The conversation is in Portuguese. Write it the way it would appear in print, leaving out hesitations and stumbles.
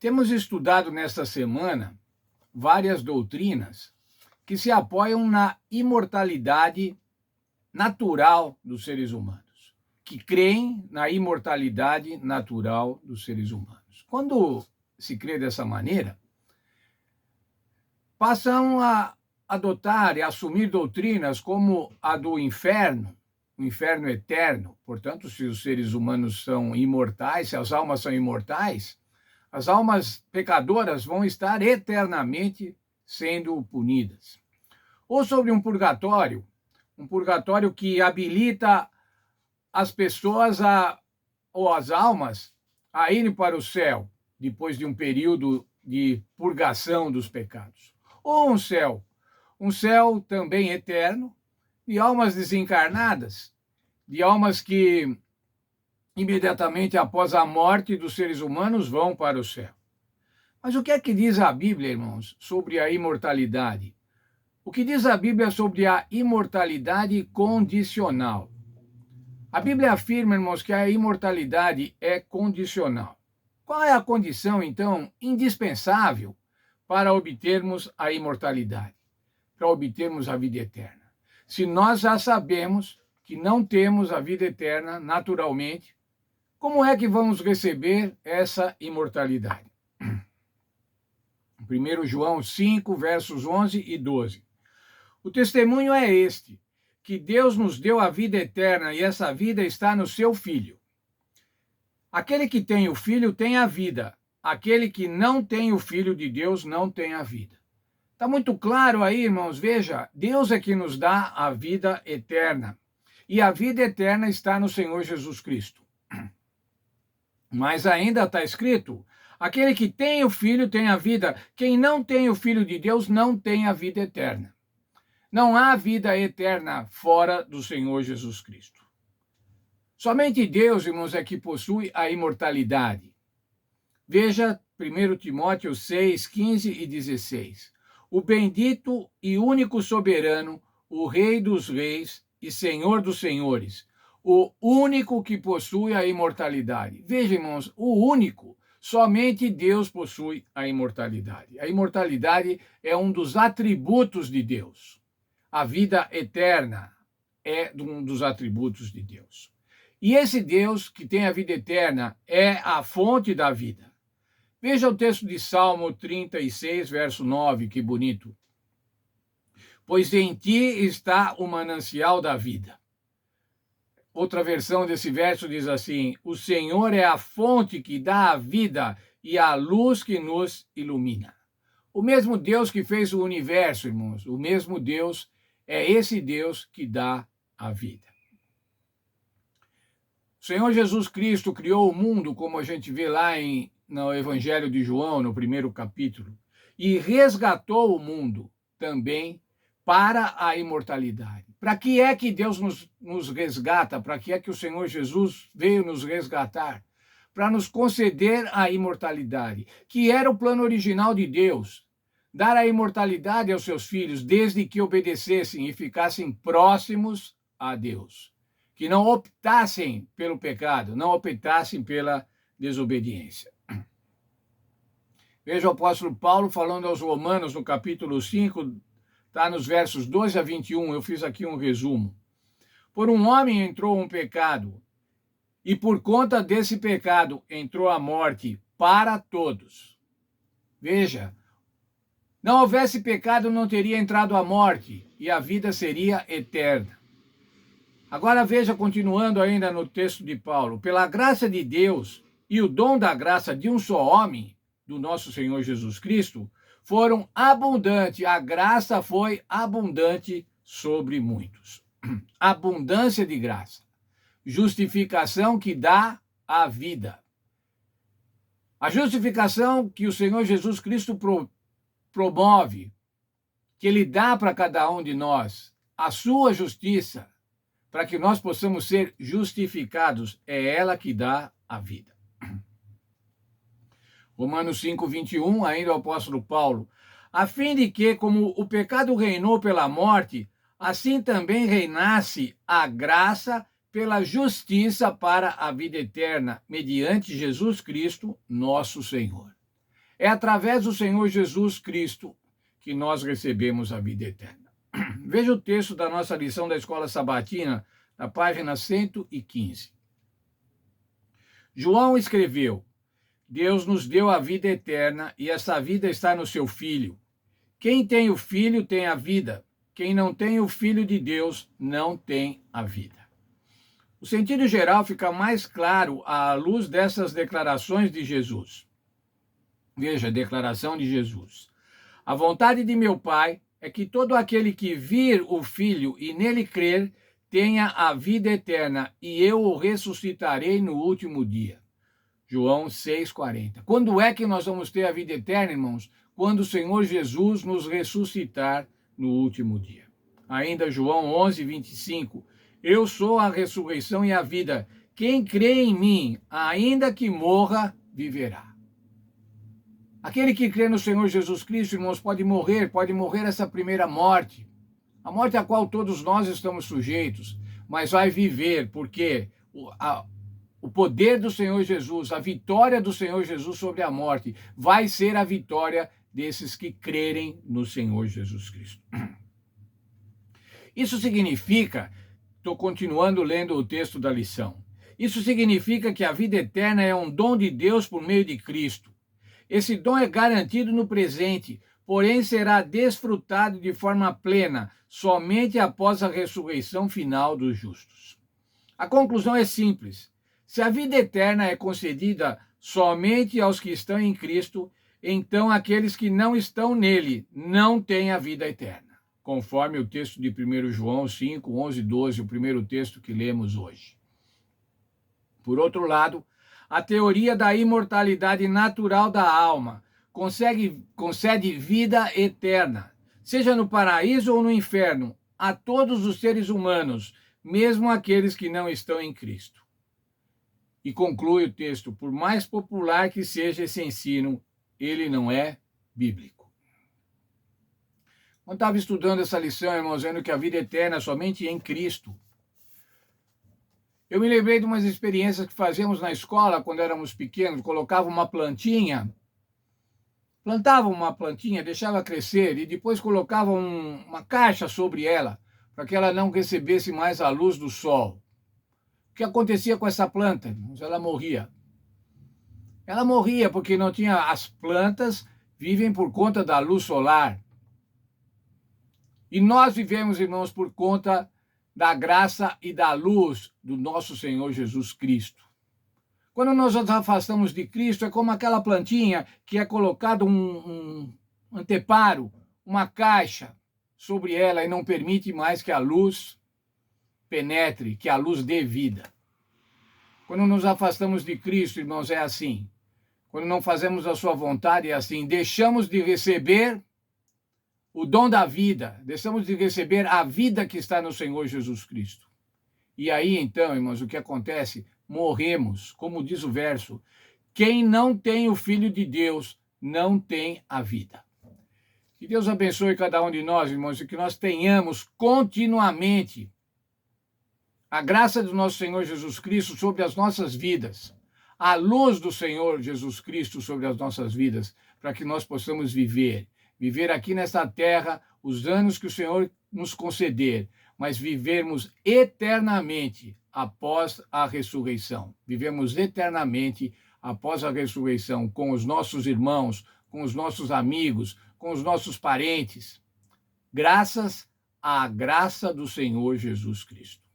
Temos estudado nesta semana várias doutrinas que se apoiam na imortalidade natural dos seres humanos, que creem na imortalidade natural dos seres humanos. Quando se crê dessa maneira, passam a adotar e assumir doutrinas como a do inferno, o inferno eterno. Portanto, se os seres humanos são imortais, se as almas são imortais, as almas pecadoras vão estar eternamente sendo punidas. Ou sobre um purgatório que habilita as pessoas ou as almas a irem para o céu depois de um período de purgação dos pecados. Ou um céu também eterno, de almas desencarnadas, de almas que imediatamente após a morte dos seres humanos vão para o céu. Mas o que é que diz a Bíblia, irmãos, sobre a imortalidade? O que diz a Bíblia sobre a imortalidade condicional? A Bíblia afirma, irmãos, que a imortalidade é condicional. Qual é a condição, então, indispensável para obtermos a imortalidade, para obtermos a vida eterna? Se nós já sabemos que não temos a vida eterna naturalmente, como é que vamos receber essa imortalidade? 1 João 5, versos 11 e 12. O testemunho é este, que Deus nos deu a vida eterna e essa vida está no seu Filho. Aquele que tem o Filho tem a vida. Aquele que não tem o Filho de Deus não tem a vida. Está muito claro aí, irmãos. Veja, Deus é que nos dá a vida eterna. E a vida eterna está no Senhor Jesus Cristo. Mas ainda está escrito, aquele que tem o Filho tem a vida. Quem não tem o Filho de Deus não tem a vida eterna. Não há vida eterna fora do Senhor Jesus Cristo. Somente Deus, irmãos, é que possui a imortalidade. Veja 1 Timóteo 6, 15 e 16. O bendito e único soberano, o Rei dos reis e Senhor dos senhores, o único que possui a imortalidade. Veja, irmãos, o único, somente Deus possui a imortalidade. A imortalidade é um dos atributos de Deus. A vida eterna é um dos atributos de Deus. E esse Deus que tem a vida eterna é a fonte da vida. Veja o texto de Salmo 36, verso 9, que bonito. Pois em ti está o manancial da vida. Outra versão desse verso diz assim, o Senhor é a fonte que dá a vida e a luz que nos ilumina. O mesmo Deus que fez o universo, irmãos, o mesmo Deus é esse Deus que dá a vida. O Senhor Jesus Cristo criou o mundo, como a gente vê lá no Evangelho de João, no 1º capítulo, e resgatou o mundo também para a imortalidade. Para que é que Deus nos resgata? Para que é que o Senhor Jesus veio nos resgatar? Para nos conceder a imortalidade, que era o plano original de Deus. Dar a imortalidade aos seus filhos, desde que obedecessem e ficassem próximos a Deus. Que não optassem pelo pecado, não optassem pela desobediência. Veja o apóstolo Paulo falando aos Romanos no capítulo 5, está nos versos 12 a 21, eu fiz aqui um resumo. Por um homem entrou um pecado, e por conta desse pecado entrou a morte para todos. Veja, não houvesse pecado, não teria entrado a morte, e a vida seria eterna. Agora veja, continuando ainda no texto de Paulo, pela graça de Deus e o dom da graça de um só homem, do nosso Senhor Jesus Cristo, foram abundantes, a graça foi abundante sobre muitos. Abundância de graça. Justificação que dá a vida. A justificação que o Senhor Jesus Cristo promove, que Ele dá para cada um de nós, a sua justiça, para que nós possamos ser justificados, é ela que dá a vida. Romanos 5, 21, ainda o apóstolo Paulo, a fim de que, como o pecado reinou pela morte, assim também reinasse a graça pela justiça para a vida eterna, mediante Jesus Cristo, nosso Senhor. É através do Senhor Jesus Cristo que nós recebemos a vida eterna. Veja o texto da nossa lição da Escola Sabatina, na página 115. João escreveu: Deus nos deu a vida eterna e essa vida está no seu Filho. Quem tem o Filho tem a vida. Quem não tem o Filho de Deus não tem a vida. O sentido geral fica mais claro à luz dessas declarações de Jesus. Veja a declaração de Jesus. A vontade de meu Pai é que todo aquele que vir o Filho e nele crer tenha a vida eterna e eu o ressuscitarei no último dia. João 6,40. Quando é que nós vamos ter a vida eterna, irmãos? Quando o Senhor Jesus nos ressuscitar no último dia. Ainda João 11:25. Eu sou a ressurreição e a vida. Quem crê em mim, ainda que morra, viverá. Aquele que crê no Senhor Jesus Cristo, irmãos, pode morrer essa primeira morte, a morte a qual todos nós estamos sujeitos, mas vai viver, porque o poder do Senhor Jesus, a vitória do Senhor Jesus sobre a morte, vai ser a vitória desses que crerem no Senhor Jesus Cristo. Isso significa, estou continuando lendo o texto da lição, isso significa que a vida eterna é um dom de Deus por meio de Cristo. Esse dom é garantido no presente, porém será desfrutado de forma plena somente após a ressurreição final dos justos. A conclusão é simples. Se a vida eterna é concedida somente aos que estão em Cristo, então aqueles que não estão nele não têm a vida eterna, conforme o texto de 1 João 5, 11 e 12, o primeiro texto que lemos hoje. Por outro lado, a teoria da imortalidade natural da alma concede vida eterna, seja no paraíso ou no inferno, a todos os seres humanos, mesmo aqueles que não estão em Cristo. E conclui o texto: por mais popular que seja esse ensino, ele não é bíblico. Quando estava estudando essa lição, irmãos, vendo que a vida eterna é somente em Cristo, eu me lembrei de umas experiências que fazíamos na escola quando éramos pequenos. Colocava uma plantinha, plantava uma plantinha, deixava crescer e depois colocava uma caixa sobre ela para que ela não recebesse mais a luz do sol. O que acontecia com essa planta, irmãos? Ela morria. Ela morria porque não tinha. As plantas vivem por conta da luz solar. E nós vivemos, irmãos, por conta da graça e da luz do nosso Senhor Jesus Cristo. Quando nós nos afastamos de Cristo, é como aquela plantinha que é colocado um anteparo, uma caixa sobre ela e não permite mais que a luz penetre, que a luz dê vida. Quando nos afastamos de Cristo, irmãos, é assim. Quando não fazemos a sua vontade, é assim. Deixamos de receber o dom da vida, deixamos de receber a vida que está no Senhor Jesus Cristo. E aí, então, irmãos, o que acontece? Morremos, como diz o verso. Quem não tem o Filho de Deus não tem a vida. Que Deus abençoe cada um de nós, irmãos, e que nós tenhamos continuamente a graça do nosso Senhor Jesus Cristo sobre as nossas vidas, a luz do Senhor Jesus Cristo sobre as nossas vidas, para que nós possamos viver aqui nesta terra os anos que o Senhor nos conceder, mas vivermos eternamente após a ressurreição. Vivemos eternamente após a ressurreição com os nossos irmãos, com os nossos amigos, com os nossos parentes, graças à graça do Senhor Jesus Cristo.